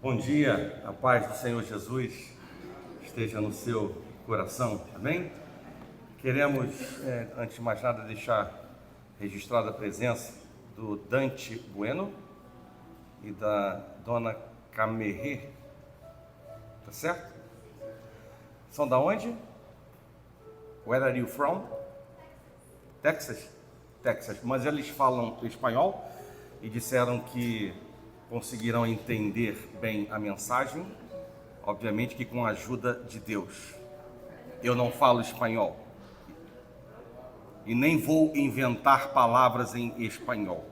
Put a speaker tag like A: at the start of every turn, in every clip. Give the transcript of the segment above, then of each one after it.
A: Bom dia, a paz do Senhor Jesus esteja no seu coração, amém? Queremos, antes de mais nada, deixar registrada a presença do Dante Bueno e da Dona Camerê, tá certo? São da onde? Where are you from? Texas? Texas, mas eles falam espanhol e disseram que conseguirão entender bem a mensagem, obviamente que com a ajuda de Deus. Eu não falo espanhol e nem vou inventar palavras em espanhol.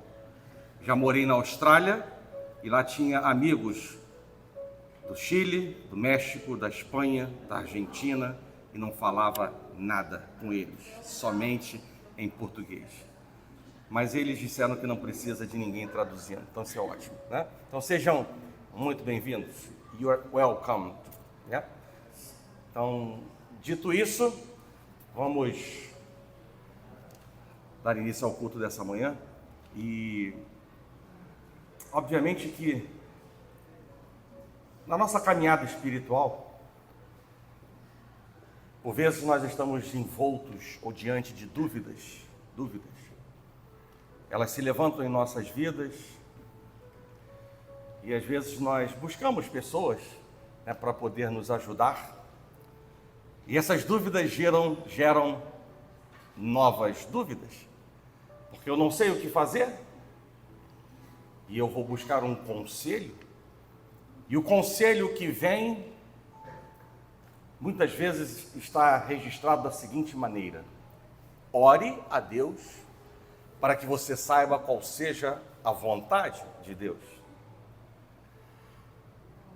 A: Já morei na Austrália e lá tinha amigos do Chile, do México, da Espanha, da Argentina e não falava nada com eles, somente em português. Mas eles disseram que não precisa de ninguém traduzindo, então isso é ótimo, né? Então sejam muito bem-vindos, you are welcome, né? Então, dito isso, vamos dar início ao culto dessa manhã e, obviamente que na nossa caminhada espiritual, por vezes nós estamos envoltos ou diante de dúvidas. Elas se levantam em nossas vidas e às vezes nós buscamos pessoas, né, para poder nos ajudar. E essas dúvidas geram novas dúvidas, porque eu não sei o que fazer e eu vou buscar um conselho. E o conselho que vem, muitas vezes está registrado da seguinte maneira: ore a Deus para que você saiba qual seja a vontade de Deus.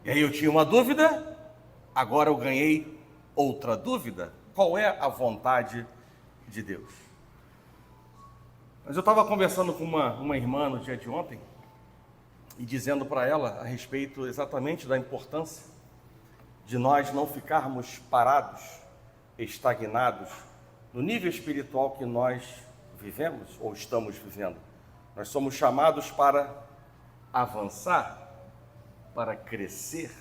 A: E aí eu tinha uma dúvida, agora eu ganhei outra dúvida. Qual é a vontade de Deus? Mas eu estava conversando com uma irmã no dia de ontem e dizendo para ela a respeito exatamente da importância de nós não ficarmos parados, estagnados no nível espiritual que nós vivemos ou estamos vivendo. Nós somos chamados para avançar, para crescer.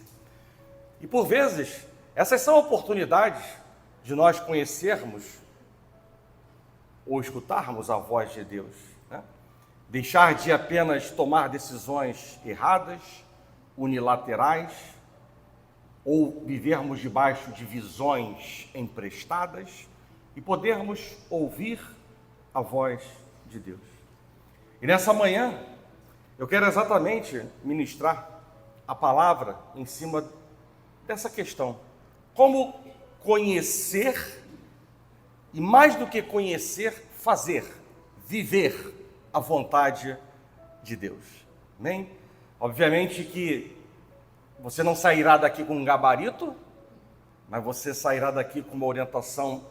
A: E por vezes, essas são oportunidades de nós conhecermos ou escutarmos a voz de Deus, né? Deixar de apenas tomar decisões erradas, unilaterais, ou vivermos debaixo de visões emprestadas e podermos ouvir a voz de Deus. E nessa manhã, eu quero exatamente ministrar a palavra em cima dessa questão. Como conhecer, e mais do que conhecer, fazer, viver a vontade de Deus. Amém? Obviamente que você não sairá daqui com um gabarito, mas você sairá daqui com uma orientação,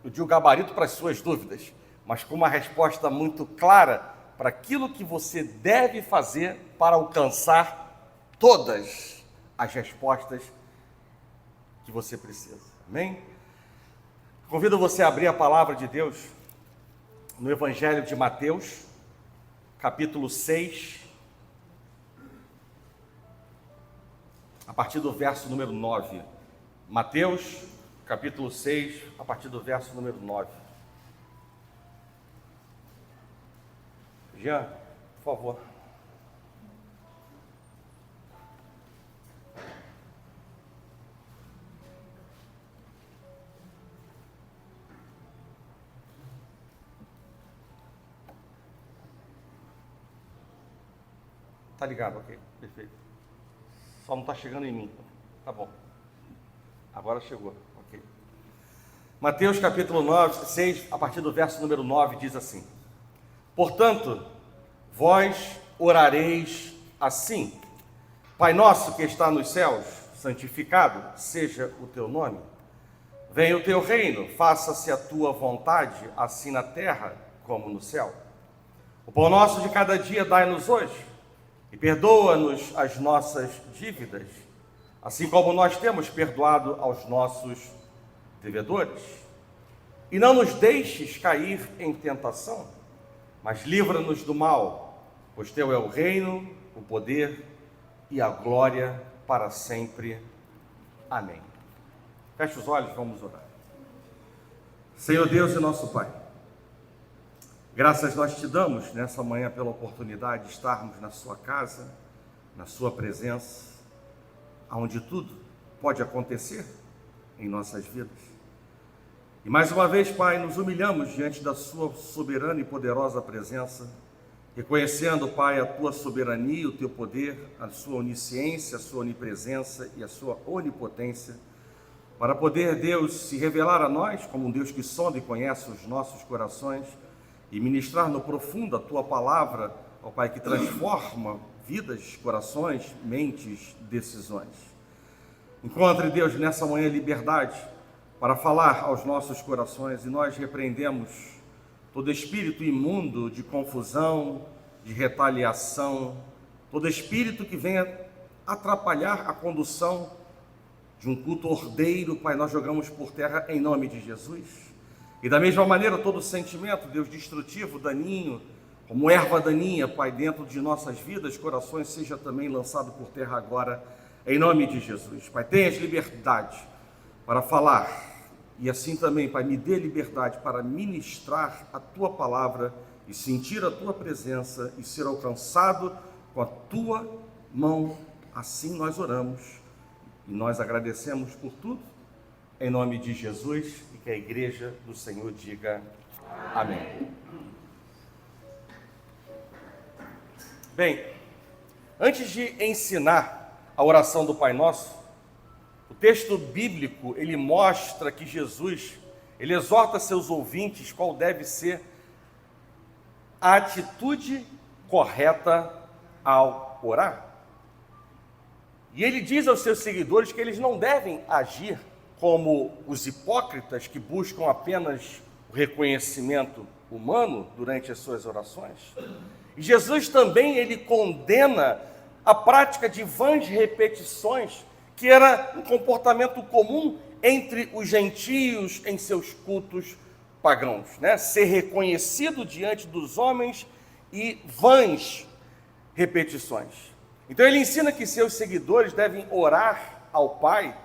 A: eu digo gabarito para as suas dúvidas, mas com uma resposta muito clara para aquilo que você deve fazer para alcançar todas as respostas que você precisa. Amém? Convido você a abrir a palavra de Deus no Evangelho de Mateus, capítulo 6, a partir do verso número 9. Mateus, capítulo 6, a partir do verso número 9. Jean, por favor. Tá ligado, ok, perfeito. Só não está chegando em mim. Tá bom. Agora chegou, ok. Mateus capítulo 9, 6, a partir do verso número 9, diz assim: portanto, vós orareis assim: Pai nosso que está nos céus, santificado seja o teu nome. Venha o teu reino, faça-se a tua vontade, assim na terra como no céu. O pão nosso de cada dia dai-nos hoje, e perdoa-nos as nossas dívidas, assim como nós temos perdoado aos nossos devedores. E não nos deixes cair em tentação, mas livra-nos do mal, pois teu é o reino, o poder e a glória para sempre. Amém. Feche os olhos, vamos orar. Senhor Deus e nosso Pai, graças nós te damos nessa manhã pela oportunidade de estarmos na sua casa, na sua presença, onde tudo pode acontecer em nossas vidas. E mais uma vez, Pai, nos humilhamos diante da sua soberana e poderosa presença, reconhecendo, Pai, a tua soberania, o teu poder, a sua onisciência, a sua onipresença e a sua onipotência, para poder, Deus, se revelar a nós como um Deus que sonda e conhece os nossos corações e ministrar no profundo a tua palavra, ó Pai, que transforma vidas, corações, mentes, decisões. Encontre, Deus, nessa manhã liberdade para falar aos nossos corações, e nós repreendemos todo espírito imundo de confusão, de retaliação, todo espírito que venha atrapalhar a condução de um culto ordeiro, Pai, nós jogamos por terra em nome de Jesus. E da mesma maneira, todo sentimento, Deus, destrutivo, daninho, como erva daninha, Pai, dentro de nossas vidas, corações, seja também lançado por terra agora, em nome de Jesus. Pai, tenhas liberdade para falar, e assim também, Pai, me dê liberdade para ministrar a Tua palavra e sentir a Tua presença e ser alcançado com a Tua mão. Assim nós oramos e nós agradecemos por tudo, em nome de Jesus, e que a igreja do Senhor diga amém. Bem, antes de ensinar a oração do Pai Nosso, o texto bíblico, ele mostra que Jesus, ele exorta seus ouvintes qual deve ser a atitude correta ao orar. E ele diz aos seus seguidores que eles não devem agir como os hipócritas que buscam apenas o reconhecimento humano durante as suas orações. E Jesus também, ele condena a prática de vãs repetições, que era um comportamento comum entre os gentios em seus cultos pagãos, né? Ser reconhecido diante dos homens e vãs repetições. Então ele ensina que seus seguidores devem orar ao Pai,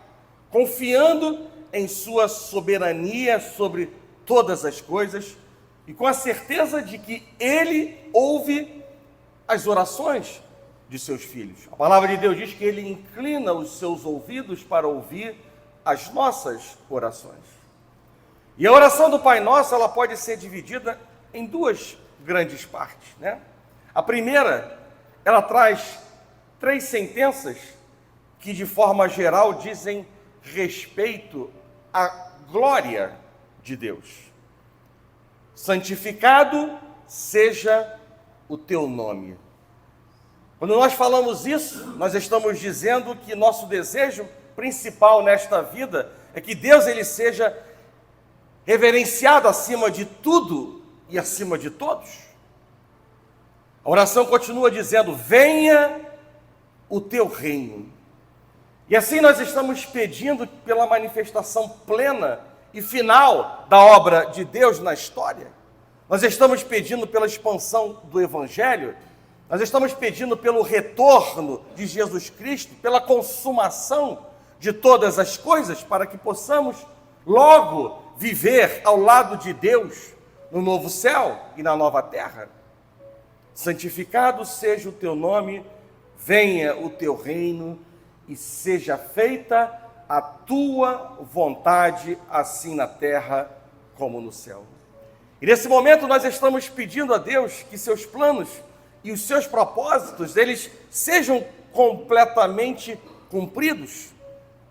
A: confiando em sua soberania sobre todas as coisas e com a certeza de que ele ouve as orações de seus filhos. A palavra de Deus diz que ele inclina os seus ouvidos para ouvir as nossas orações. E a oração do Pai Nosso, ela pode ser dividida em duas grandes partes, né? A primeira, ela traz 3 sentenças que, de forma geral, dizem respeito à glória de Deus. Santificado seja o teu nome. Quando nós falamos isso, nós estamos dizendo que nosso desejo principal nesta vida é que Deus, ele seja reverenciado acima de tudo e acima de todos. A oração continua dizendo: venha o teu reino. E assim nós estamos pedindo pela manifestação plena e final da obra de Deus na história. Nós estamos pedindo pela expansão do Evangelho. Nós estamos pedindo pelo retorno de Jesus Cristo, pela consumação de todas as coisas, para que possamos logo viver ao lado de Deus no novo céu e na nova terra. Santificado seja o teu nome, venha o teu reino e seja feita a tua vontade, assim na terra como no céu. E nesse momento nós estamos pedindo a Deus que seus planos e os seus propósitos, eles sejam completamente cumpridos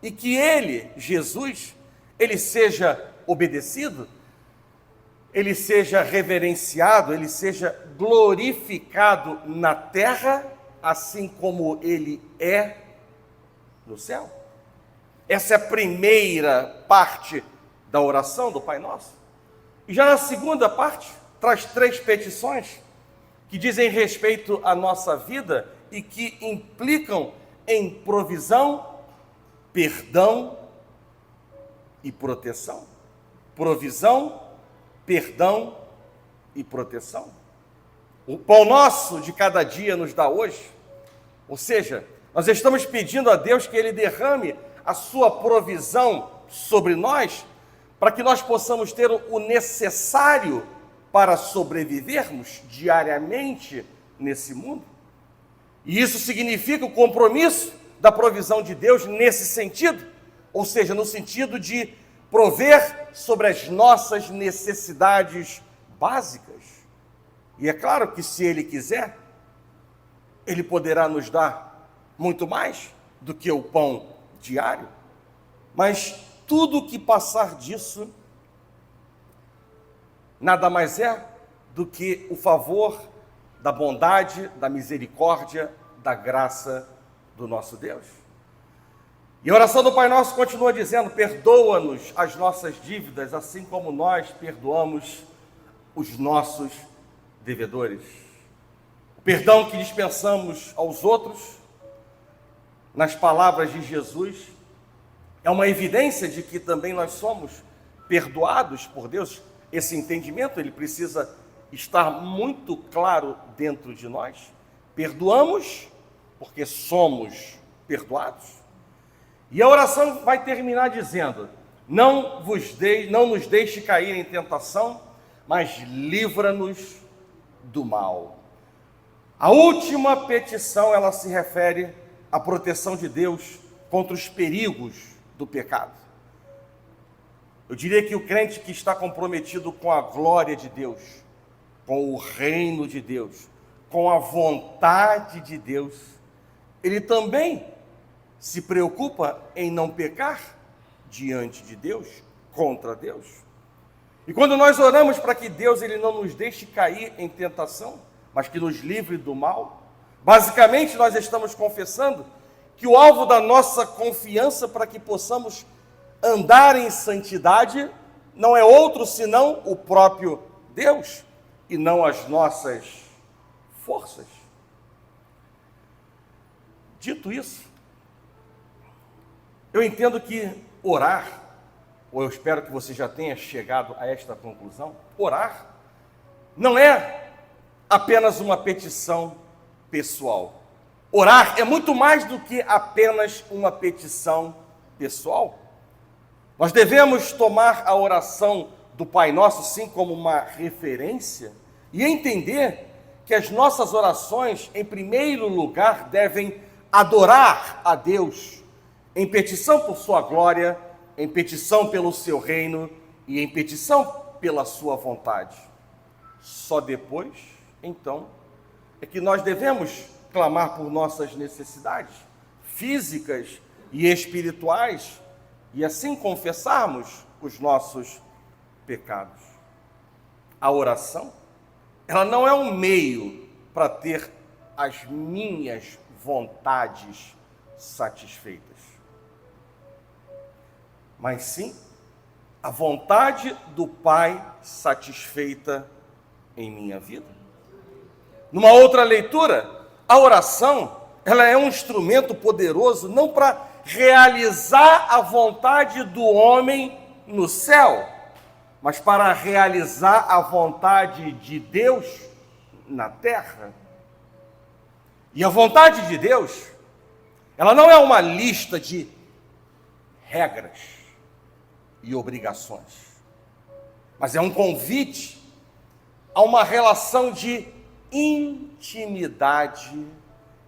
A: e que ele, Jesus, ele seja obedecido, ele seja reverenciado, ele seja glorificado na terra, assim como ele é no céu. Essa é a primeira parte da oração do Pai Nosso. E já na segunda parte, traz 3 petições que dizem respeito à nossa vida e que implicam em provisão, perdão e proteção. Provisão, perdão e proteção. O pão nosso de cada dia nos dá hoje, ou seja, Nós estamos pedindo a Deus que Ele derrame a sua provisão sobre nós, para que nós possamos ter o necessário para sobrevivermos diariamente nesse mundo. E isso significa o compromisso da provisão de Deus nesse sentido, ou seja, no sentido de prover sobre as nossas necessidades básicas. E é claro que se Ele quiser, Ele poderá nos dar muito mais do que o pão diário, mas tudo que passar disso nada mais é do que o favor da bondade, da misericórdia, da graça do nosso Deus. E a oração do Pai Nosso continua dizendo: perdoa-nos as nossas dívidas, assim como nós perdoamos os nossos devedores. O perdão que dispensamos aos outros, nas palavras de Jesus, é uma evidência de que também nós somos perdoados por Deus. Esse entendimento, ele precisa estar muito claro dentro de nós. Perdoamos porque somos perdoados. E a oração vai terminar dizendo: não nos deixe cair em tentação, mas livra-nos do mal. A última petição, ela se refere à proteção de Deus contra os perigos do pecado. Eu diria que o crente que está comprometido com a glória de Deus, com o reino de Deus, com a vontade de Deus, ele também se preocupa em não pecar diante de Deus, contra Deus. E quando nós oramos para que Deus ele não nos deixe cair em tentação, mas que nos livre do mal, basicamente nós estamos confessando que o alvo da nossa confiança para que possamos andar em santidade não é outro senão o próprio Deus e não as nossas forças. Dito isso, eu entendo que orar, ou eu espero que você já tenha chegado a esta conclusão, orar não é apenas uma petição pessoal. Orar é muito mais do que apenas uma petição pessoal. Nós devemos tomar a oração do Pai Nosso, sim, como uma referência e entender que as nossas orações, em primeiro lugar, devem adorar a Deus em petição por sua glória, em petição pelo seu reino e em petição pela sua vontade. Só depois, então, é que nós devemos clamar por nossas necessidades físicas e espirituais e assim confessarmos os nossos pecados. A oração, ela não é um meio para ter as minhas vontades satisfeitas, mas sim a vontade do Pai satisfeita em minha vida. Numa outra leitura, a oração, ela é um instrumento poderoso não para realizar a vontade do homem no céu, mas para realizar a vontade de Deus na terra. E a vontade de Deus, ela não é uma lista de regras e obrigações, mas é um convite a uma relação de intimidade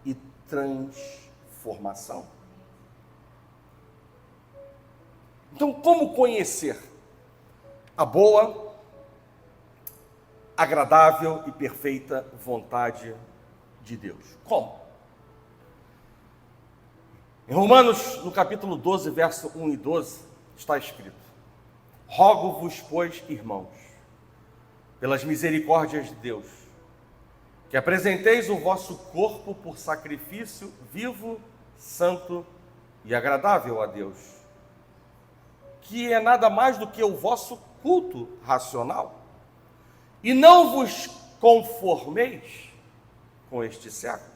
A: e transformação. Então, como conhecer a boa, agradável e perfeita vontade de Deus? Como? Em Romanos, no capítulo 12, verso 1 e 12, está escrito: rogo-vos, pois, irmãos, pelas misericórdias de Deus, que apresenteis o vosso corpo por sacrifício vivo, santo e agradável a Deus, que é nada mais do que o vosso culto racional. E não vos conformeis com este século,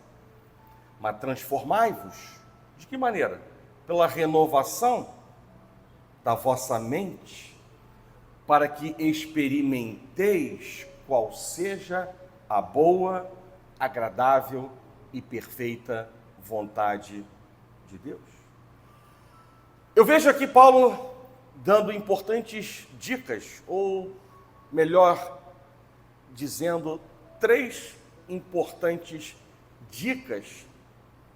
A: mas transformai-vos. De que maneira? Pela renovação da vossa mente, para que experimenteis qual seja a boa, agradável e perfeita vontade de Deus. Eu vejo aqui Paulo dando importantes dicas, ou melhor dizendo, 3 importantes dicas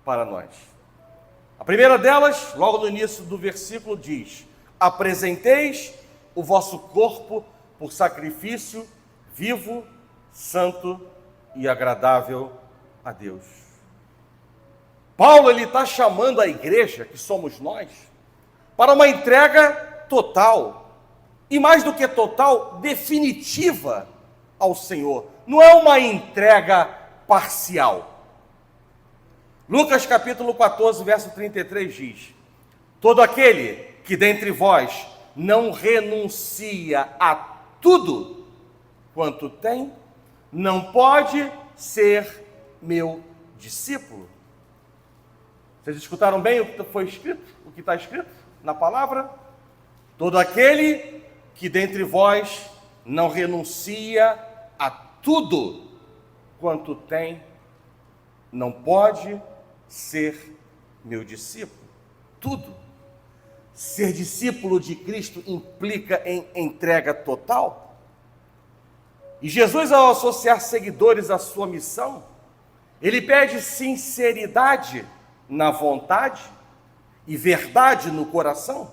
A: para nós. A primeira delas, logo no início do versículo, diz: apresenteis o vosso corpo por sacrifício vivo, santo e agradável a Deus. Paulo está chamando a igreja, que somos nós, para uma entrega total, e mais do que total, definitiva ao Senhor. Não é uma entrega parcial. Lucas capítulo 14, verso 33 diz: todo aquele que dentre vós não renuncia a tudo quanto tem, não pode ser meu discípulo. Vocês escutaram bem o que foi escrito? O que está escrito na palavra? Todo aquele que dentre vós não renuncia a tudo quanto tem, não pode ser meu discípulo. Tudo. Ser discípulo de Cristo implica em entrega total. E Jesus, ao associar seguidores à sua missão, ele pede sinceridade na vontade e verdade no coração.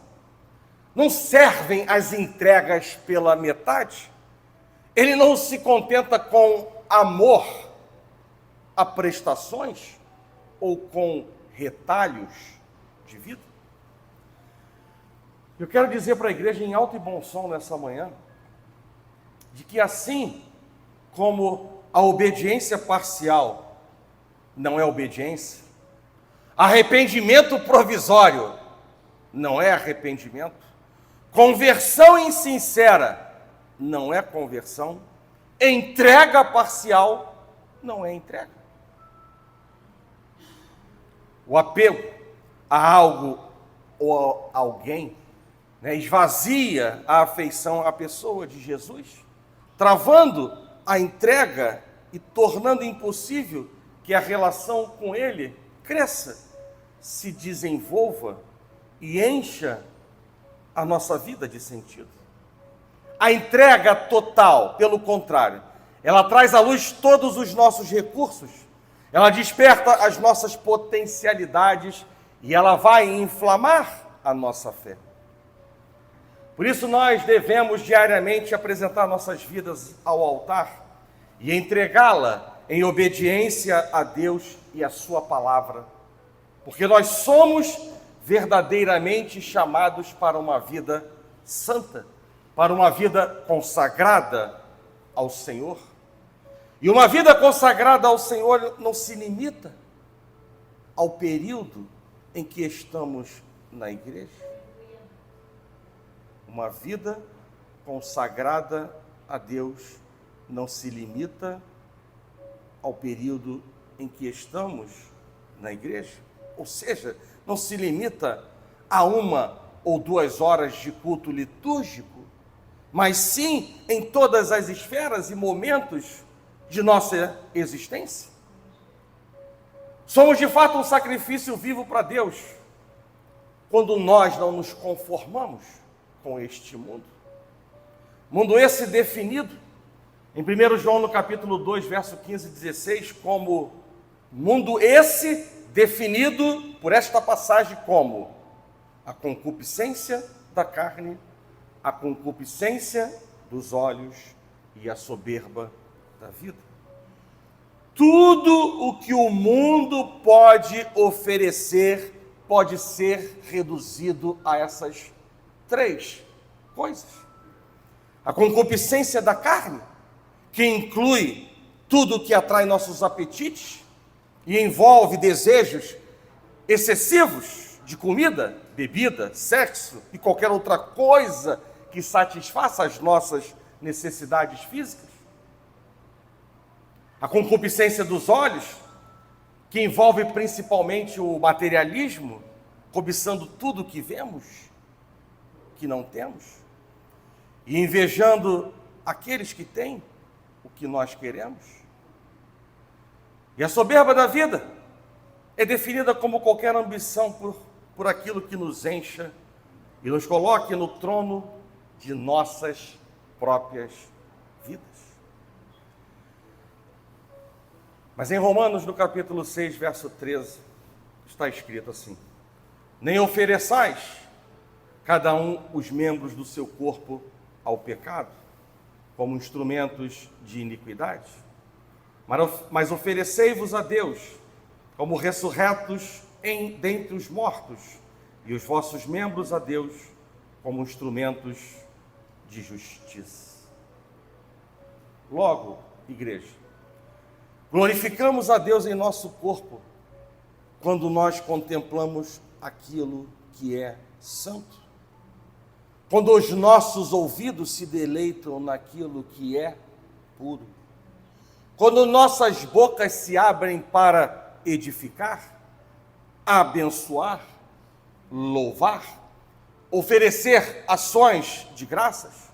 A: Não servem as entregas pela metade. Ele não se contenta com amor a prestações ou com retalhos de vida. Eu quero dizer para a igreja em alto e bom som nessa manhã, de que assim como a obediência parcial não é obediência, arrependimento provisório não é arrependimento, conversão insincera não é conversão, entrega parcial não é entrega. O apego a algo ou a alguém, esvazia a afeição à pessoa de Jesus, travando a entrega e tornando impossível que a relação com Ele cresça, se desenvolva e encha a nossa vida de sentido. A entrega total, pelo contrário, ela traz à luz todos os nossos recursos, ela desperta as nossas potencialidades e ela vai inflamar a nossa fé. Por isso nós devemos diariamente apresentar nossas vidas ao altar e entregá-la em obediência a Deus e a sua palavra, porque nós somos verdadeiramente chamados para uma vida santa, para uma vida consagrada ao Senhor. E uma vida consagrada ao Senhor não se limita ao período em que estamos na igreja. Uma vida consagrada a Deus não se limita ao período em que estamos na igreja. Ou seja, não se limita a 1 ou 2 horas de culto litúrgico, mas sim em todas as esferas e momentos de nossa existência. Somos de fato um sacrifício vivo para Deus, quando nós não nos conformamos com este mundo. Mundo esse definido em 1 João no capítulo 2, verso 15 e 16, como mundo esse definido por esta passagem como a concupiscência da carne, a concupiscência dos olhos e a soberba da vida. Tudo o que o mundo pode oferecer pode ser reduzido a essas 3 coisas. A concupiscência da carne, que inclui tudo que atrai nossos apetites e envolve desejos excessivos de comida, bebida, sexo e qualquer outra coisa que satisfaça as nossas necessidades físicas. A concupiscência dos olhos, que envolve principalmente o materialismo, cobiçando tudo que vemos, que não temos, e invejando aqueles que têm o que nós queremos. E a soberba da vida, é definida como qualquer ambição por aquilo que nos encha e nos coloque no trono de nossas próprias vidas. Mas em Romanos, no capítulo 6, verso 13, está escrito assim: nem ofereçais cada um os membros do seu corpo ao pecado, como instrumentos de iniquidade, mas oferecei-vos a Deus como ressurretos dentre os mortos, e os vossos membros a Deus como instrumentos de justiça. Logo, igreja, glorificamos a Deus em nosso corpo quando nós contemplamos aquilo que é santo, quando os nossos ouvidos se deleitam naquilo que é puro, quando nossas bocas se abrem para edificar, abençoar, louvar, oferecer ações de graças,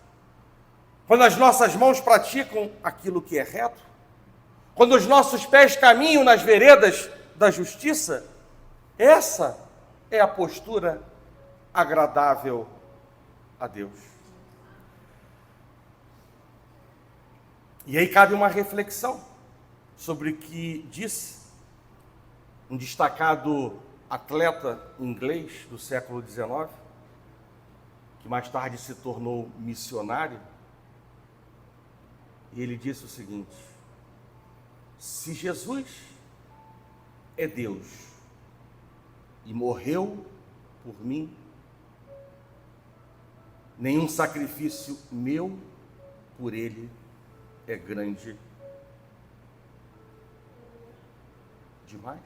A: quando as nossas mãos praticam aquilo que é reto, quando os nossos pés caminham nas veredas da justiça, essa é a postura agradável a Deus. E aí cabe uma reflexão sobre o que disse um destacado atleta inglês do século XIX, que mais tarde se tornou missionário, e ele disse o seguinte: se Jesus é Deus e morreu por mim, nenhum sacrifício meu por ele é grande demais.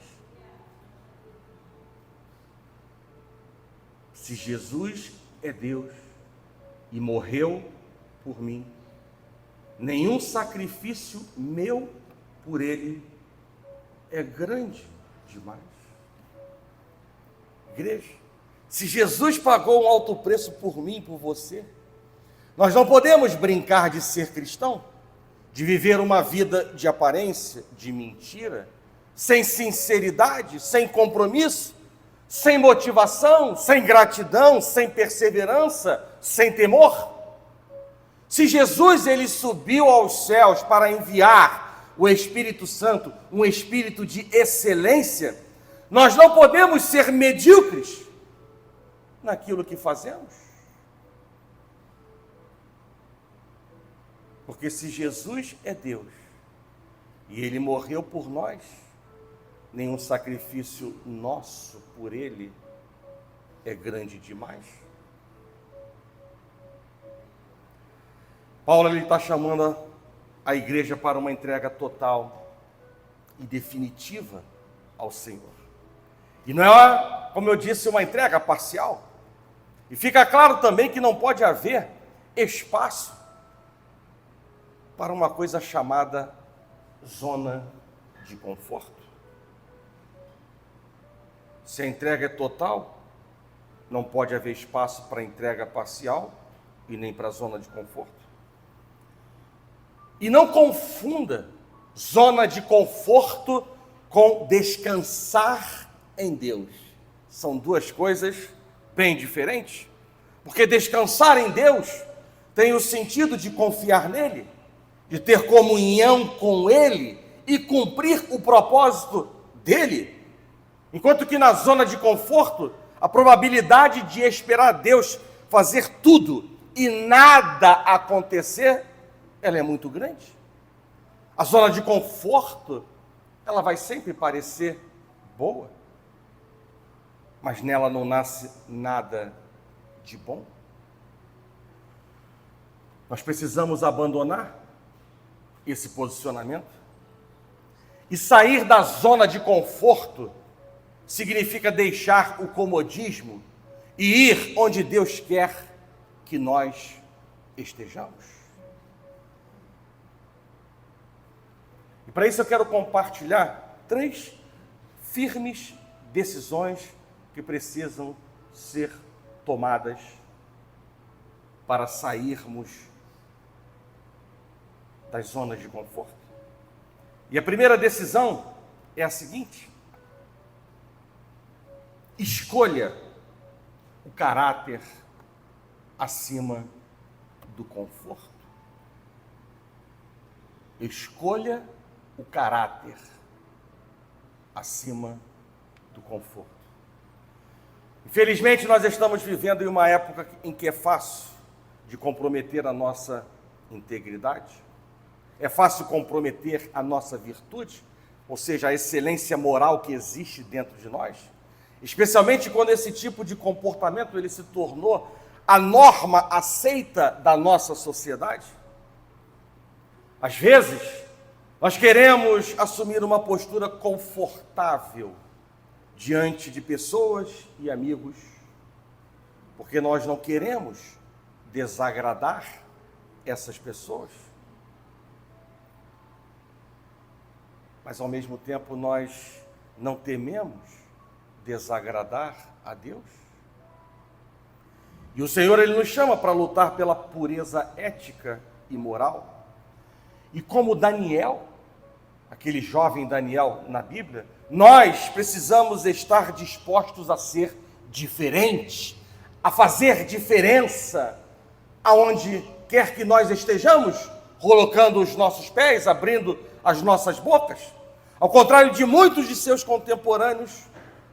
A: Se Jesus é Deus e morreu por mim, nenhum sacrifício meu por ele é grande demais. Igreja, se Jesus pagou um alto preço por mim e por você, nós não podemos brincar de ser cristão, de viver uma vida de aparência, de mentira, sem sinceridade, sem compromisso, sem motivação, sem gratidão, sem perseverança, sem temor. Se Jesus ele subiu aos céus para enviar o Espírito Santo, um espírito de excelência, nós não podemos ser medíocres naquilo que fazemos. Porque se Jesus é Deus e ele morreu por nós, nenhum sacrifício nosso por ele é grande demais. Paulo está chamando a igreja para uma entrega total e definitiva ao Senhor. E não é, como eu disse, uma entrega parcial. E fica claro também que não pode haver espaço para uma coisa chamada zona de conforto. Se a entrega é total, não pode haver espaço para entrega parcial e nem para zona de conforto. E não confunda zona de conforto com descansar em Deus. São duas coisas bem diferentes. Porque descansar em Deus tem o sentido de confiar nele, de ter comunhão com ele e cumprir o propósito dele. Enquanto que na zona de conforto, a probabilidade de esperar Deus fazer tudo e nada acontecer, ela é muito grande. A zona de conforto, ela vai sempre parecer boa, mas nela não nasce nada de bom. Nós precisamos abandonar esse posicionamento e sair da zona de conforto. Significa deixar o comodismo e ir onde Deus quer que nós estejamos. E para isso eu quero compartilhar 3 firmes decisões que precisam ser tomadas para sairmos das zonas de conforto. E a primeira decisão é a seguinte: Escolha o caráter acima do conforto. Escolha o caráter acima do conforto. Infelizmente, nós estamos vivendo em uma época em que é fácil de comprometer a nossa integridade, é fácil comprometer a nossa virtude, ou seja, a excelência moral que existe dentro de nós, especialmente quando esse tipo de comportamento ele se tornou a norma aceita da nossa sociedade. Às vezes, nós queremos assumir uma postura confortável diante de pessoas e amigos, porque nós não queremos desagradar essas pessoas. Mas, ao mesmo tempo, nós não tememos desagradar a Deus. E o Senhor, Ele nos chama para lutar pela pureza ética e moral. E como Daniel, aquele jovem Daniel na Bíblia, nós precisamos estar dispostos a ser diferentes, a fazer diferença aonde quer que nós estejamos, colocando os nossos pés, abrindo as nossas bocas. Ao contrário de muitos de seus contemporâneos,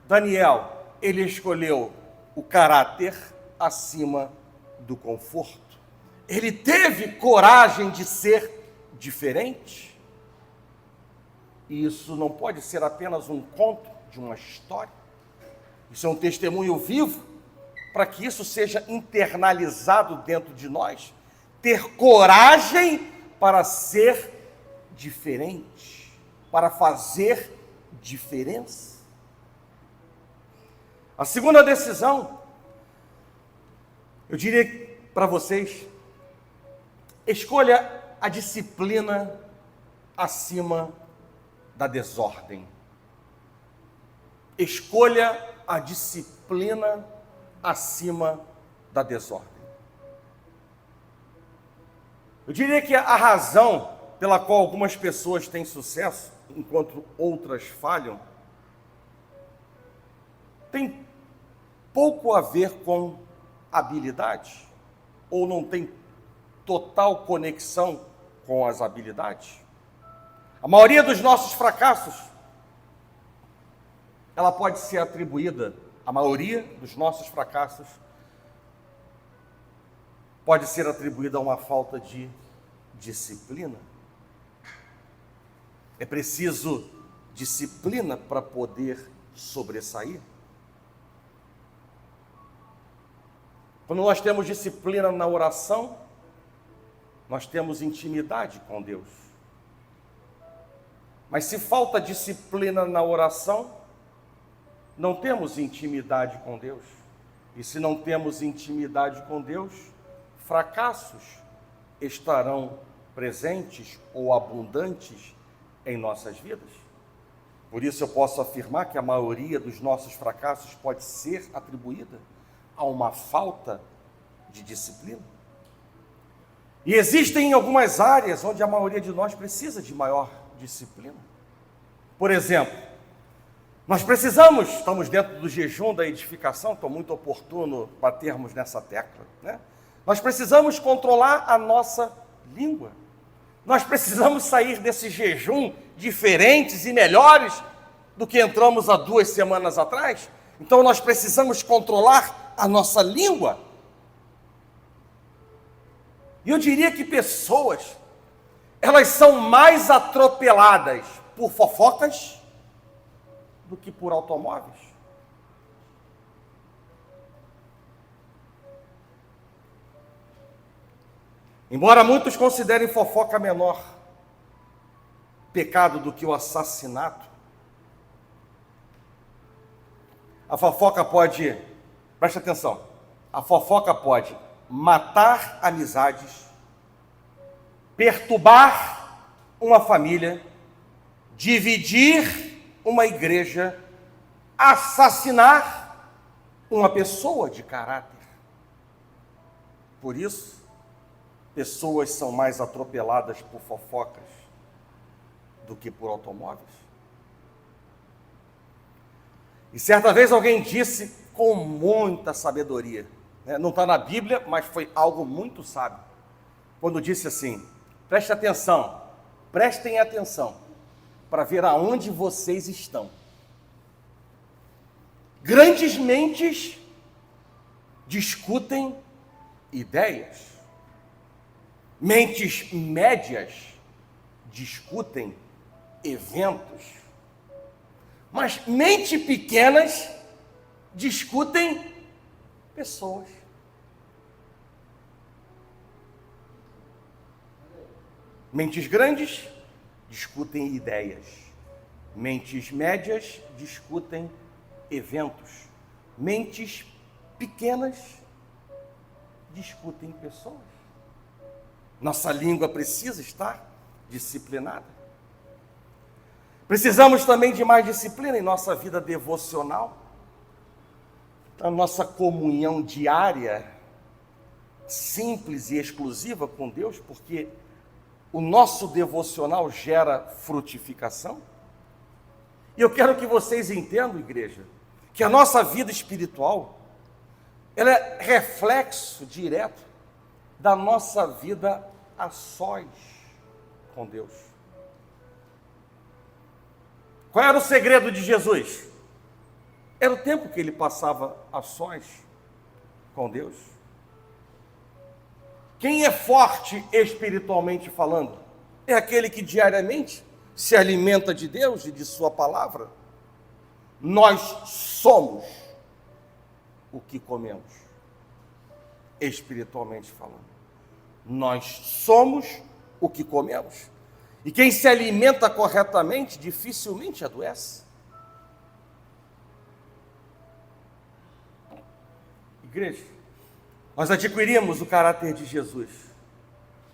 A: Daniel, ele escolheu o caráter acima do conforto. Ele teve coragem de ser diferente. E isso não pode ser apenas um conto de uma história. Isso é um testemunho vivo para que isso seja internalizado dentro de nós. Ter coragem para ser diferente, para fazer diferença. A segunda decisão, eu diria para vocês, escolha a disciplina acima da desordem. Escolha a disciplina acima da desordem. Eu diria que a razão pela qual algumas pessoas têm sucesso, enquanto outras falham, tem pouco a ver com habilidade, ou não tem total conexão com as habilidades. A maioria dos nossos fracassos, ela pode ser atribuída, a maioria dos nossos fracassos pode ser atribuída a uma falta de disciplina. É preciso disciplina para poder sobressair. Quando nós temos disciplina na oração, nós temos intimidade com Deus. Mas se falta disciplina na oração, não temos intimidade com Deus. E se não temos intimidade com Deus, fracassos estarão presentes ou abundantes em nossas vidas. Por isso eu posso afirmar que a maioria dos nossos fracassos pode ser atribuída a uma falta de disciplina. E existem algumas áreas onde a maioria de nós precisa de maior disciplina. Por exemplo, nós precisamos, estamos dentro do jejum da edificação, estou muito oportuno batermos nessa tecla, né? Nós precisamos controlar a nossa língua. Nós precisamos sair desse jejum diferentes e melhores do que entramos há 2 semanas atrás. Então nós precisamos controlar a nossa língua. E eu diria que pessoas, elas são mais atropeladas por fofocas do que por automóveis. Embora muitos considerem fofoca menor pecado do que o assassinato, a fofoca pode, preste atenção, a fofoca pode matar amizades, perturbar uma família, dividir uma igreja, assassinar uma pessoa de caráter. Por isso, pessoas são mais atropeladas por fofocas do que por automóveis. E certa vez alguém disse com muita sabedoria, né? Não está na Bíblia, mas foi algo muito sábio, quando disse assim: prestem atenção, para ver aonde vocês estão. Grandes mentes discutem ideias, mentes médias discutem eventos, mas mentes pequenas discutem pessoas. Mentes grandes discutem ideias, mentes médias discutem eventos, mentes pequenas discutem pessoas. Nossa língua precisa estar disciplinada. Precisamos também de mais disciplina em nossa vida devocional, na nossa comunhão diária, simples e exclusiva com Deus, porque o nosso devocional gera frutificação. E eu quero que vocês entendam, igreja, que a nossa vida espiritual, ela é reflexo direto da nossa vida a sós com Deus. Qual era o segredo de Jesus? Era o tempo que ele passava a sós com Deus. Quem é forte espiritualmente falando? É aquele que diariamente se alimenta de Deus e de sua palavra. Nós somos o que comemos, espiritualmente falando. Nós somos o que comemos. E quem se alimenta corretamente dificilmente adoece. Igreja, nós adquirimos o caráter de Jesus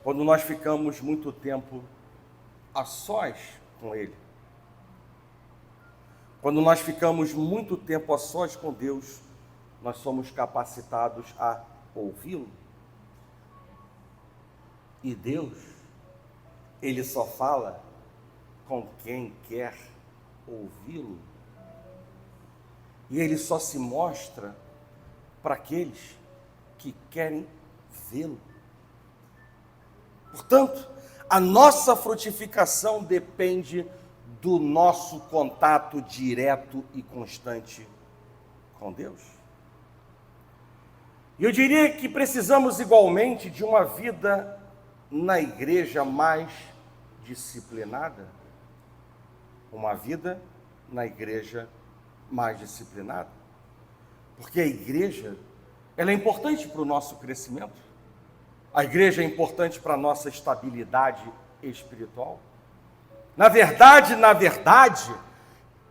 A: quando nós ficamos muito tempo a sós com Ele. Quando nós ficamos muito tempo a sós com Deus, nós somos capacitados a ouvi-lo. E Deus, Ele só fala com quem quer ouvi-lo. E Ele só se mostra para aqueles que querem vê-lo. Portanto, a nossa frutificação depende do nosso contato direto e constante com Deus. E eu diria que precisamos igualmente de uma vida na igreja mais disciplinada. Uma vida na igreja mais disciplinada. Porque a igreja, ela é importante para o nosso crescimento. A igreja é importante para a nossa estabilidade espiritual. Na verdade,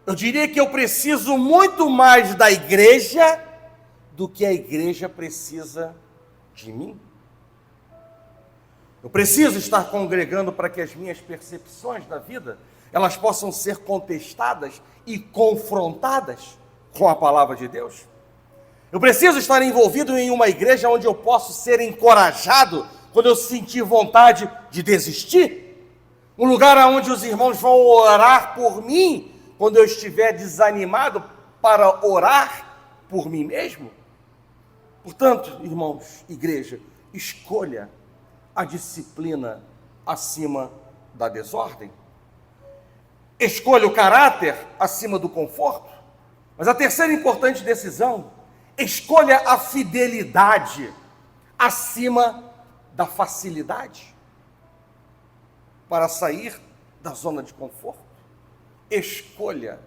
A: eu diria que eu preciso muito mais da igreja do que a igreja precisa de mim. Eu preciso estar congregando para que as minhas percepções da vida, elas possam ser contestadas e confrontadas com a palavra de Deus. Eu preciso estar envolvido em uma igreja onde eu posso ser encorajado quando eu sentir vontade de desistir. Um lugar onde os irmãos vão orar por mim quando eu estiver desanimado para orar por mim mesmo. Portanto, irmãos, igreja, escolha a disciplina acima da desordem. Escolha o caráter acima do conforto. Mas a terceira importante decisão, escolha a fidelidade acima da facilidade para sair da zona de conforto. Escolha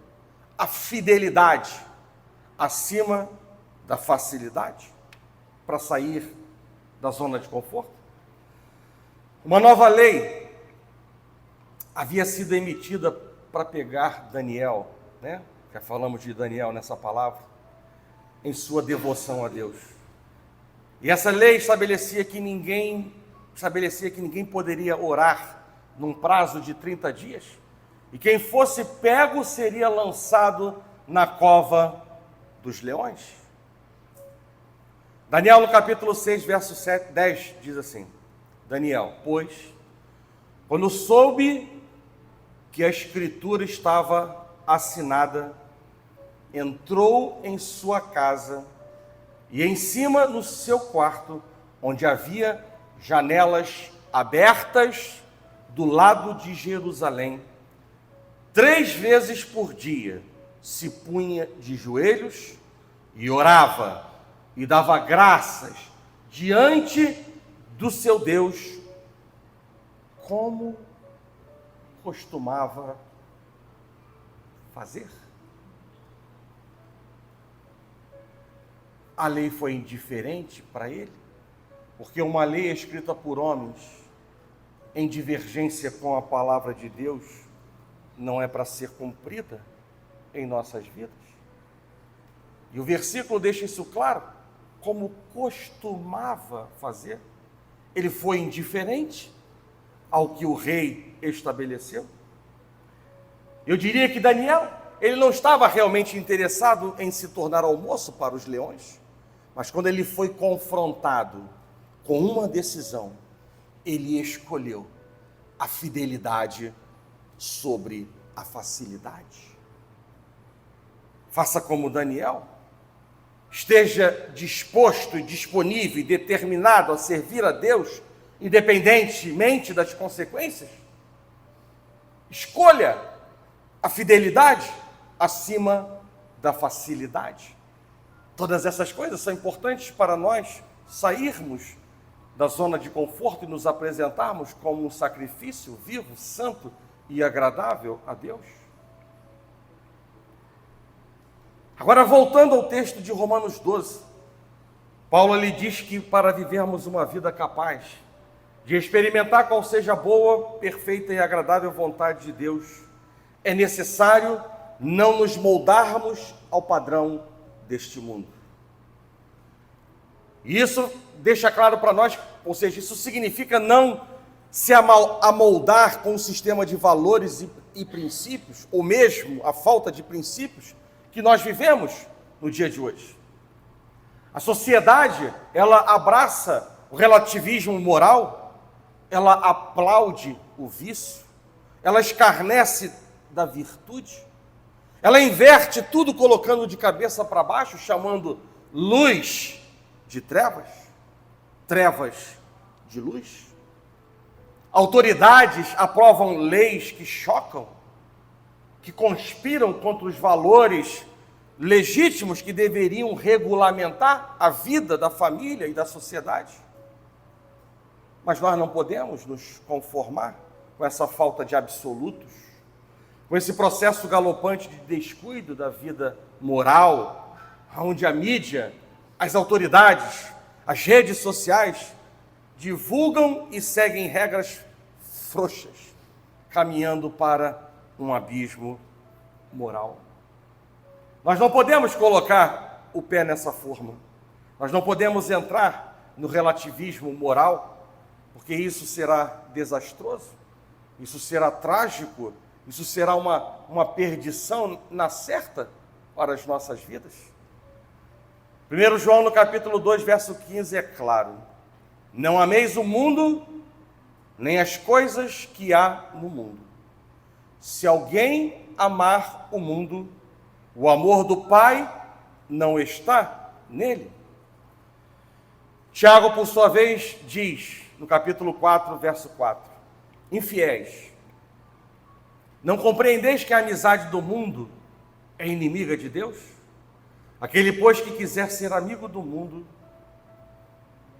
A: a fidelidade acima da facilidade para sair da zona de conforto. Uma nova lei havia sido emitida para pegar Daniel, né? Já falamos de Daniel nessa palavra, em sua devoção a Deus. E essa lei estabelecia que ninguém poderia orar num prazo de 30 dias, e quem fosse pego seria lançado na cova dos leões. Daniel, no capítulo 6, verso 10, diz assim: Daniel, pois, quando soube que a escritura estava assinada, entrou em sua casa e em cima no seu quarto, onde havia janelas abertas do lado de Jerusalém, 3 vezes por dia se punha de joelhos e orava e dava graças diante do seu Deus, como costumava fazer. A lei foi indiferente para ele, porque uma lei escrita por homens, em divergência com a palavra de Deus, não é para ser cumprida em nossas vidas. E o versículo deixa isso claro, como costumava fazer. Ele foi indiferente ao que o rei estabeleceu. Eu diria que Daniel, ele não estava realmente interessado em se tornar almoço para os leões, mas quando ele foi confrontado com uma decisão, ele escolheu a fidelidade sobre a facilidade. Faça como Daniel, esteja disposto e disponível e determinado a servir a Deus, independentemente das consequências. Escolha a fidelidade acima da facilidade. Todas essas coisas são importantes para nós sairmos da zona de conforto e nos apresentarmos como um sacrifício vivo, santo e agradável a Deus. Agora, voltando ao texto de Romanos 12, Paulo lhe diz que para vivermos uma vida capaz de experimentar qual seja a boa, perfeita e agradável vontade de Deus, é necessário não nos moldarmos ao padrão deste mundo. E isso deixa claro para nós, ou seja, isso significa não se amoldar com um sistema de valores e princípios, ou mesmo a falta de princípios que nós vivemos no dia de hoje. A sociedade, ela abraça o relativismo moral, ela aplaude o vício, ela escarnece da virtude, ela inverte tudo colocando de cabeça para baixo, chamando luz de trevas, trevas de luz. Autoridades aprovam leis que chocam, que conspiram contra os valores legítimos que deveriam regulamentar a vida da família e da sociedade. Mas nós não podemos nos conformar com essa falta de absolutos, com esse processo galopante de descuido da vida moral, onde a mídia, as autoridades, as redes sociais divulgam e seguem regras frouxas, caminhando para um abismo moral. Nós não podemos colocar o pé nessa forma. Nós não podemos entrar no relativismo moral, porque isso será desastroso, isso será trágico, isso será uma perdição na certa para as nossas vidas. 1 João, no capítulo 2, verso 15, é claro: não ameis o mundo, nem as coisas que há no mundo. Se alguém amar o mundo, o amor do Pai não está nele. Tiago, por sua vez, diz, no capítulo 4, verso 4, infiéis, não compreendeis que a amizade do mundo é inimiga de Deus? Aquele, pois, que quiser ser amigo do mundo,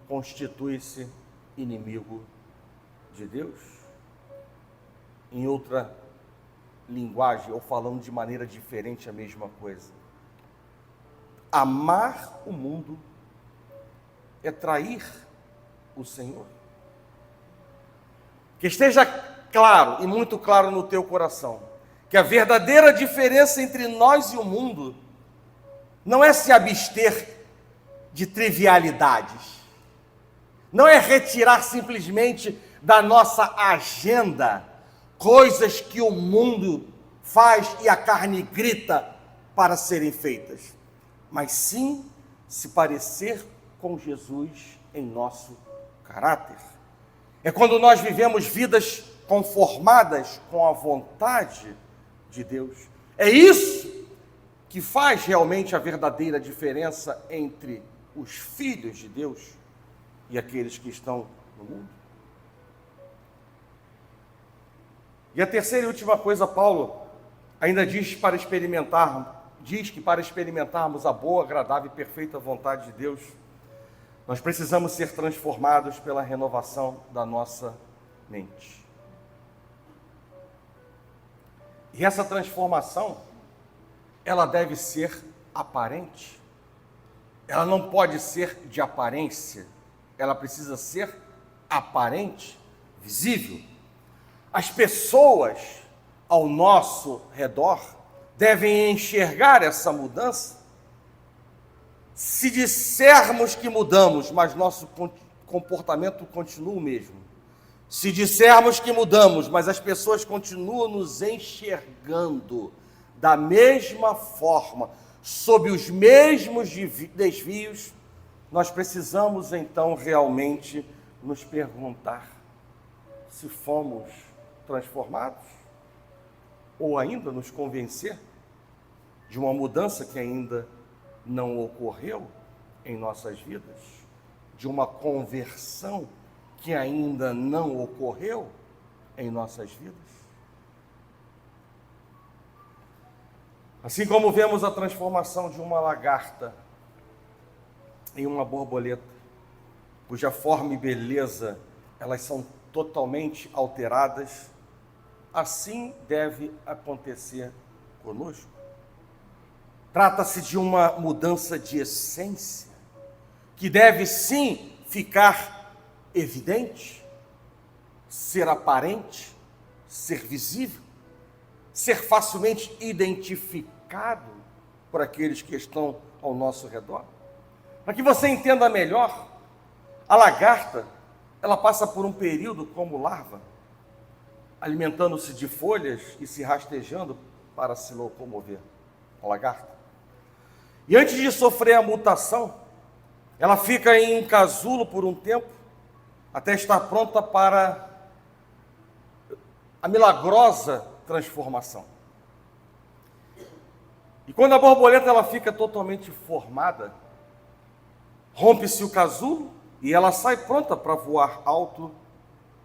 A: constitui-se inimigo de Deus. Em outra linguagem, ou falando de maneira diferente a mesma coisa, amar o mundo é trair o Senhor. Que esteja claro, e muito claro no teu coração, que a verdadeira diferença entre nós e o mundo não é se abster de trivialidades, não é retirar simplesmente da nossa agenda coisas que o mundo faz e a carne grita para serem feitas, mas sim se parecer com Jesus em nosso caráter. É quando nós vivemos vidas conformadas com a vontade de Deus. É isso que faz realmente a verdadeira diferença entre os filhos de Deus e aqueles que estão no mundo. E a terceira e última coisa, Paulo ainda diz que para experimentarmos a boa, agradável e perfeita vontade de Deus, nós precisamos ser transformados pela renovação da nossa mente. E essa transformação, ela deve ser aparente. Ela não pode ser de aparência. Ela precisa ser aparente, visível. As pessoas ao nosso redor devem enxergar essa mudança. Se dissermos que mudamos, mas nosso comportamento continua o mesmo. Se dissermos que mudamos, mas as pessoas continuam nos enxergando da mesma forma, sob os mesmos desvios, nós precisamos então realmente nos perguntar se fomos transformados ou ainda nos convencer de uma mudança que ainda não ocorreu em nossas vidas, de uma conversão que ainda não ocorreu em nossas vidas. Assim como vemos a transformação de uma lagarta em uma borboleta, cuja forma e beleza elas são totalmente alteradas, assim deve acontecer conosco. Trata-se de uma mudança de essência, que deve sim ficar evidente, ser aparente, ser visível, ser facilmente identificado por aqueles que estão ao nosso redor. Para que você entenda melhor, a lagarta, ela passa por um período como larva, alimentando-se de folhas e se rastejando para se locomover. A lagarta. E antes de sofrer a mutação, ela fica em casulo por um tempo, até estar pronta para a milagrosa transformação. E quando a borboleta ela fica totalmente formada, rompe-se o casulo e ela sai pronta para voar alto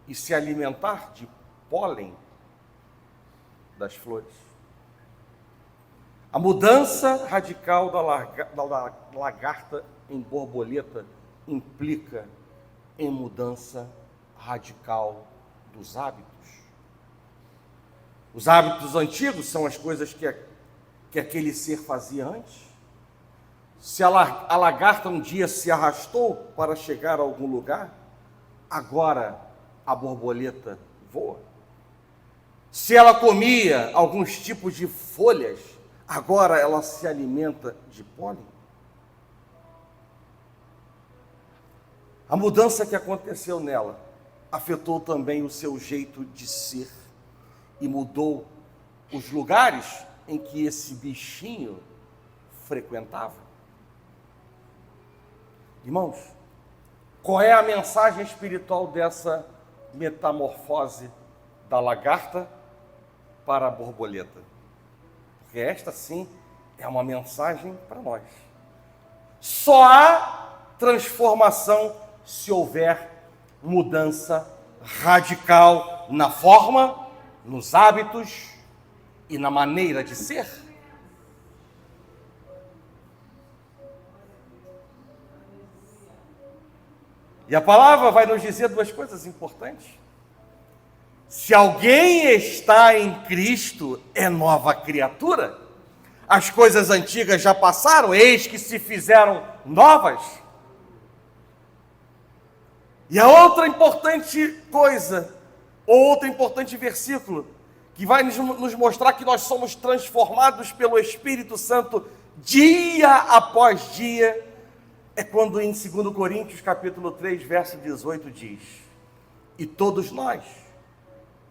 A: e se alimentar de pólen das flores. A mudança radical da lagarta em borboleta implica em mudança radical dos hábitos. Os hábitos antigos são as coisas que aquele ser fazia antes. Se a lagarta um dia se arrastou para chegar a algum lugar, agora a borboleta voa. Se ela comia alguns tipos de folhas, agora ela se alimenta de pólen. A mudança que aconteceu nela afetou também o seu jeito de ser e mudou os lugares em que esse bichinho frequentava. Irmãos, qual é a mensagem espiritual dessa metamorfose da lagarta para a borboleta? Porque esta sim é uma mensagem para nós. Só há transformação se houver mudança radical na forma, nos hábitos e na maneira de ser. E a palavra vai nos dizer duas coisas importantes. Se alguém está em Cristo, é nova criatura. As coisas antigas já passaram, eis que se fizeram novas. E a outra importante coisa, outro importante versículo, que vai nos mostrar que nós somos transformados pelo Espírito Santo dia após dia, é quando em 2 Coríntios capítulo 3, verso 18 diz: e todos nós,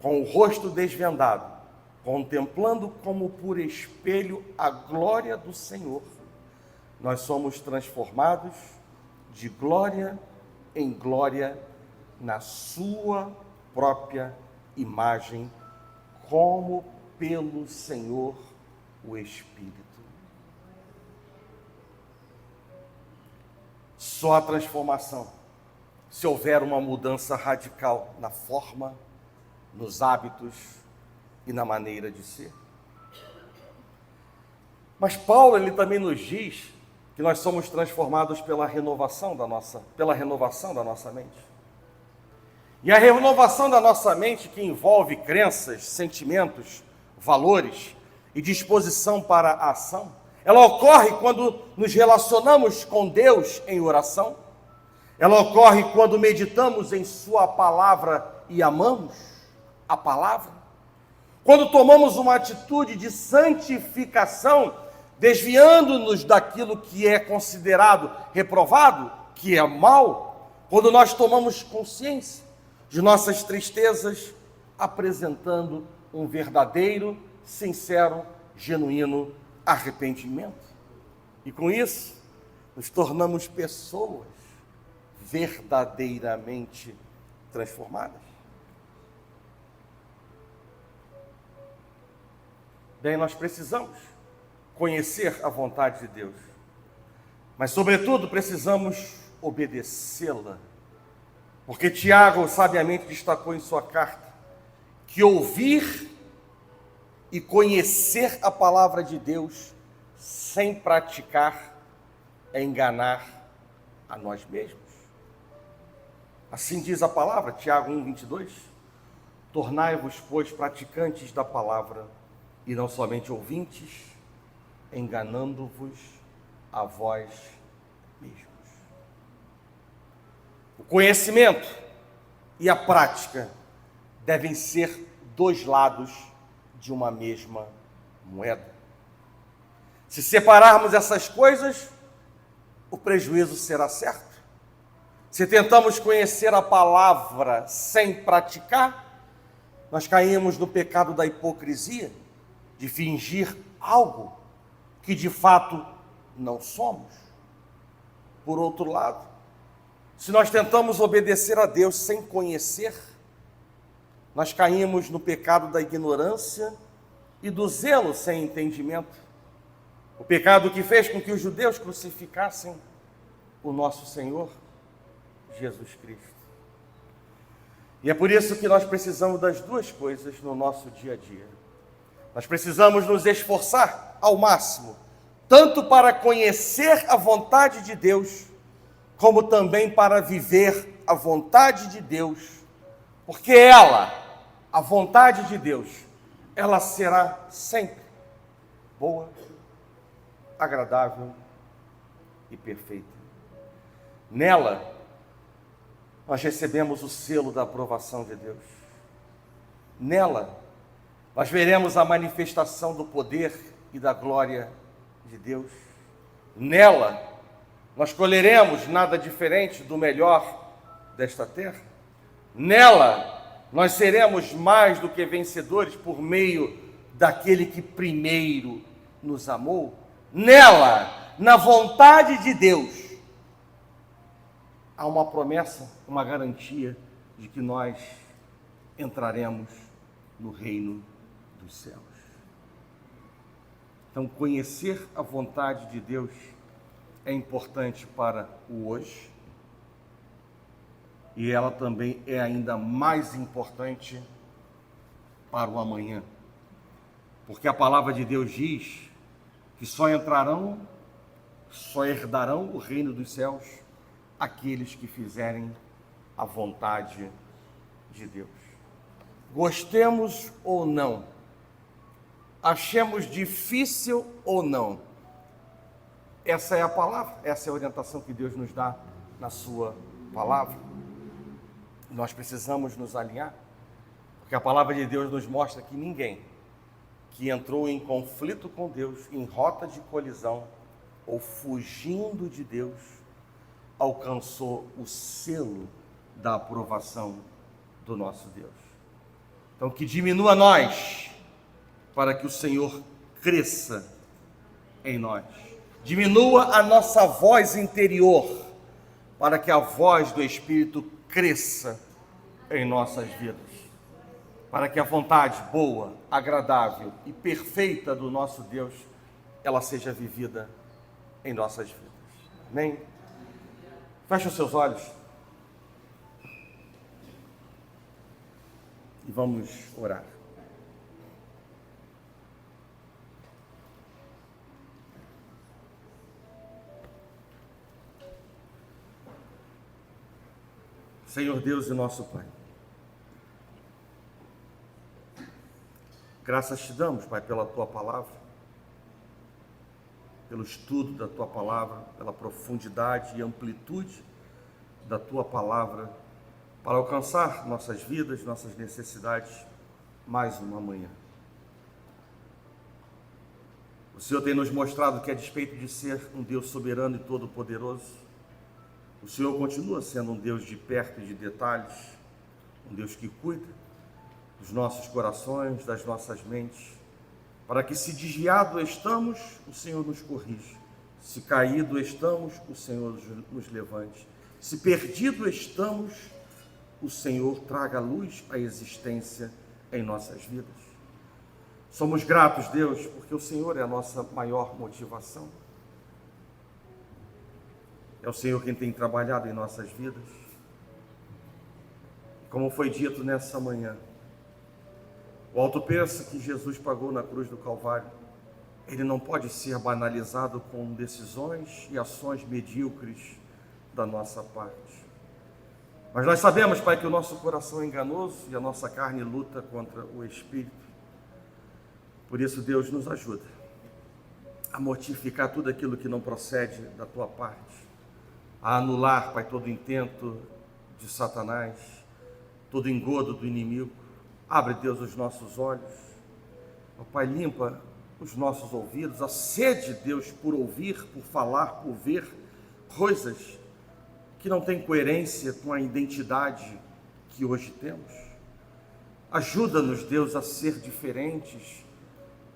A: com o rosto desvendado, contemplando como por espelho a glória do Senhor, nós somos transformados de glória em glória na sua própria imagem, como pelo Senhor o Espírito. só há transformação se houver uma mudança radical na forma, nos hábitos e na maneira de ser. Mas Paulo, ele também nos diz que nós somos transformados pela renovação da nossa mente. E a renovação da nossa mente, que envolve crenças, sentimentos, valores e disposição para a ação, ela ocorre quando nos relacionamos com Deus em oração, ela ocorre quando meditamos em Sua palavra e amamos a palavra, quando tomamos uma atitude de santificação, desviando-nos daquilo que é considerado reprovado, que é mal, quando nós tomamos consciência de nossas tristezas, apresentando um verdadeiro, sincero, genuíno arrependimento. E com isso, nos tornamos pessoas verdadeiramente transformadas. Bem, nós precisamos conhecer a vontade de Deus, mas sobretudo precisamos obedecê-la, porque Tiago sabiamente destacou em sua carta que ouvir e conhecer a palavra de Deus sem praticar é enganar a nós mesmos. Assim diz a palavra, Tiago 1:22, tornai-vos, pois, praticantes da palavra e não somente ouvintes, enganando-vos a vós mesmos. O conhecimento e a prática devem ser dois lados de uma mesma moeda. Se separarmos essas coisas, o prejuízo será certo. Se tentamos conhecer a palavra sem praticar, nós caímos no pecado da hipocrisia, de fingir algo que de fato não somos. Por outro lado, se nós tentamos obedecer a Deus sem conhecer, nós caímos no pecado da ignorância e do zelo sem entendimento. O pecado que fez com que os judeus crucificassem o nosso Senhor Jesus Cristo. E é por isso que nós precisamos das duas coisas no nosso dia a dia. Nós precisamos nos esforçar ao máximo, tanto para conhecer a vontade de Deus, como também para viver a vontade de Deus, porque ela, a vontade de Deus, ela será sempre boa, agradável e perfeita. Nela, nós recebemos o selo da aprovação de Deus. Nela, nós veremos a manifestação do poder e da glória de Deus. Nela, nós colheremos nada diferente do melhor desta terra. Nela, nós seremos mais do que vencedores por meio daquele que primeiro nos amou. Nela, na vontade de Deus, há uma promessa, uma garantia de que nós entraremos no reino dos céus. Então, conhecer a vontade de Deus é importante para o hoje, e ela também é ainda mais importante para o amanhã, porque a palavra de Deus diz que só herdarão o reino dos céus aqueles que fizerem a vontade de Deus. Gostemos ou não, achemos difícil ou não, essa é a palavra, essa é a orientação que Deus nos dá na sua palavra. Nós precisamos nos alinhar, porque a palavra de Deus nos mostra que ninguém que entrou em conflito com Deus, em rota de colisão ou fugindo de Deus, alcançou o selo da aprovação do nosso Deus. Então, que diminua nós, para que o Senhor cresça em nós. Diminua a nossa voz interior, para que a voz do Espírito cresça em nossas vidas. Para que a vontade boa, agradável e perfeita do nosso Deus, ela seja vivida em nossas vidas. Amém? Feche os seus olhos e vamos orar. Senhor Deus e nosso Pai, graças te damos, Pai, pela Tua Palavra, pelo estudo da Tua Palavra, pela profundidade e amplitude da Tua Palavra, para alcançar nossas vidas, nossas necessidades, mais uma manhã. O Senhor tem nos mostrado que, a despeito de ser um Deus soberano e todo-poderoso, o Senhor continua sendo um Deus de perto e de detalhes, um Deus que cuida dos nossos corações, das nossas mentes, para que, se desviado estamos, o Senhor nos corrija, se caído estamos, o Senhor nos levante, se perdido estamos, o Senhor traga luz à existência em nossas vidas. Somos gratos, Deus, porque o Senhor é a nossa maior motivação. É o Senhor quem tem trabalhado em nossas vidas. Como foi dito nessa manhã, o alto preço que Jesus pagou na cruz do Calvário, ele não pode ser banalizado com decisões e ações medíocres da nossa parte. Mas nós sabemos, Pai, que o nosso coração é enganoso e a nossa carne luta contra o Espírito. Por isso, Deus, nos ajuda a mortificar tudo aquilo que não procede da Tua parte, a anular, Pai, todo intento de Satanás, todo engodo do inimigo. Abre, Deus, os nossos olhos. Ó Pai, limpa os nossos ouvidos, a sede, Deus, por ouvir, por falar, por ver coisas que não têm coerência com a identidade que hoje temos. Ajuda-nos, Deus, a ser diferentes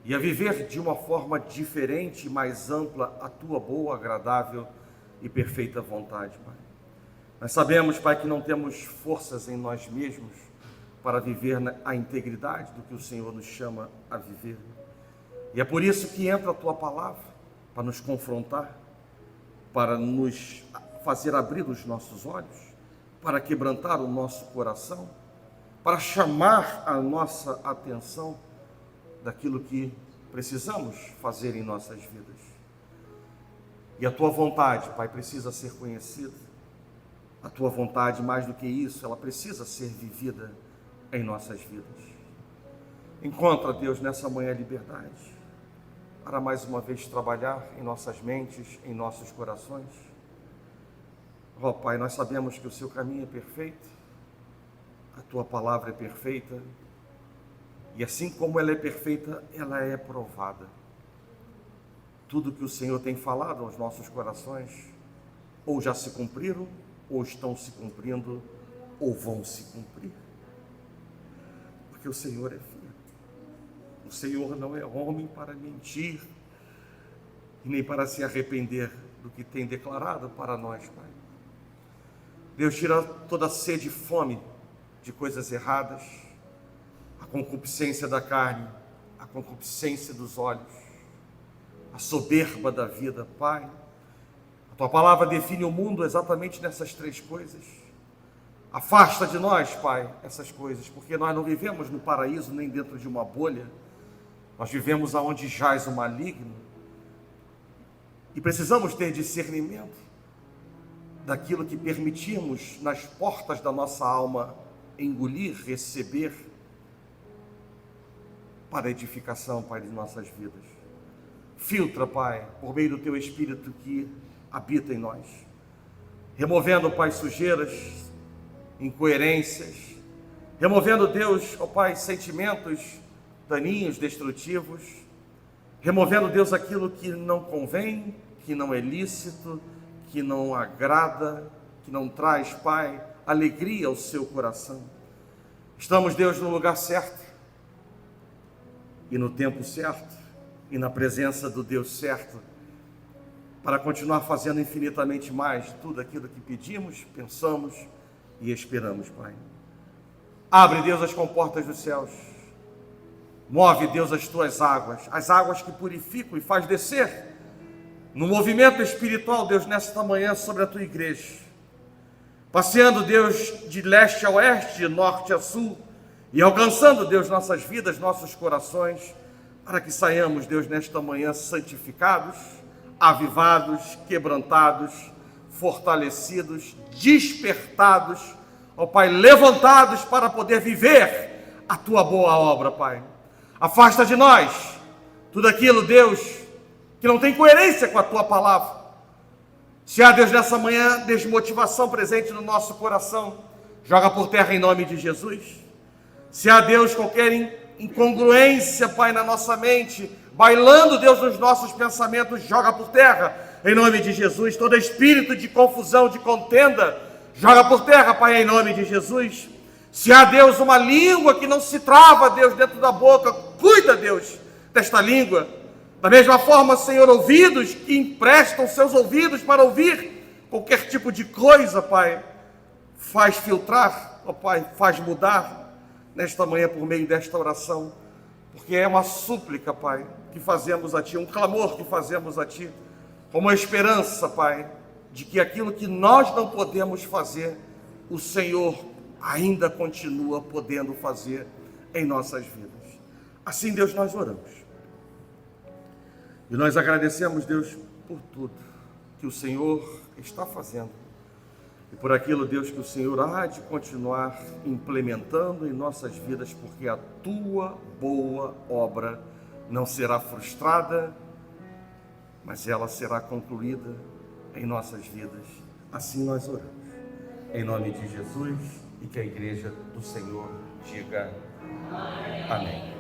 A: e a viver de uma forma diferente e mais ampla a Tua boa, agradável e perfeita vontade, Pai. Nós sabemos, Pai, que não temos forças em nós mesmos para viver a integridade do que o Senhor nos chama a viver. E é por isso que entra a Tua Palavra, para nos confrontar, para nos fazer abrir os nossos olhos, para quebrantar o nosso coração, para chamar a nossa atenção daquilo que precisamos fazer em nossas vidas. E a Tua vontade, Pai, precisa ser conhecida. A Tua vontade, mais do que isso, ela precisa ser vivida em nossas vidas. Encontra, Deus, nessa manhã liberdade, para mais uma vez trabalhar em nossas mentes, em nossos corações. Ó Pai, nós sabemos que o Seu caminho é perfeito, a Tua palavra é perfeita, e assim como ela é perfeita, ela é provada. Tudo que o Senhor tem falado aos nossos corações, ou já se cumpriram, ou estão se cumprindo, ou vão se cumprir. Porque o Senhor é fiel. O Senhor não é homem para mentir, e nem para se arrepender do que tem declarado para nós, Pai. Deus, tira toda a sede e fome de coisas erradas, a concupiscência da carne, a concupiscência dos olhos, a soberba da vida, Pai. A Tua palavra define o mundo exatamente nessas três coisas. Afasta de nós, Pai, essas coisas, porque nós não vivemos no paraíso nem dentro de uma bolha. Nós vivemos aonde jaz o maligno e precisamos ter discernimento daquilo que permitimos nas portas da nossa alma engolir, receber para a edificação, Pai, de nossas vidas. Filtra, Pai, por meio do Teu Espírito que habita em nós, removendo, Pai, sujeiras, incoerências, removendo, Deus, ó Pai, sentimentos daninhos, destrutivos, removendo, Deus, aquilo que não convém, que não é lícito, que não agrada, que não traz, Pai, alegria ao Seu coração. Estamos, Deus, no lugar certo, e no tempo certo, e na presença do Deus certo, para continuar fazendo infinitamente mais de tudo aquilo que pedimos, pensamos e esperamos, Pai. Abre, Deus, as comportas dos céus. Move, Deus, as Tuas águas, as águas que purificam e faz descer no movimento espiritual, Deus, nesta manhã sobre a Tua igreja, passeando, Deus, de leste a oeste, de norte a sul, e alcançando, Deus, nossas vidas, nossos corações, para que saiamos, Deus, nesta manhã santificados, avivados, quebrantados, fortalecidos, despertados, ó Pai, levantados para poder viver a Tua boa obra, Pai. Afasta de nós tudo aquilo, Deus, que não tem coerência com a Tua palavra. Se há, Deus, nessa manhã desmotivação presente no nosso coração, joga por terra em nome de Jesus. Se há, Deus, qualquer incongruência, Pai, na nossa mente, bailando, Deus, nos nossos pensamentos, joga por terra em nome de Jesus. Todo espírito de confusão, de contenda, joga por terra, Pai, em nome de Jesus. Se há, Deus, uma língua que não se trava, Deus, dentro da boca, cuida, Deus, desta língua. Da mesma forma, Senhor, ouvidos que emprestam seus ouvidos para ouvir qualquer tipo de coisa, Pai, faz filtrar, ó Pai, faz mudar nesta manhã por meio desta oração, porque é uma súplica, Pai, que fazemos a Ti, um clamor que fazemos a Ti, com uma esperança, Pai, de que aquilo que nós não podemos fazer, o Senhor ainda continua podendo fazer em nossas vidas. Assim, Deus, nós oramos. E nós agradecemos, Deus, por tudo que o Senhor está fazendo. E por aquilo, Deus, que o Senhor há de continuar implementando em nossas vidas, porque a Tua boa obra não será frustrada, mas ela será concluída em nossas vidas. Assim nós oramos. Em nome de Jesus, e que a igreja do Senhor diga amém.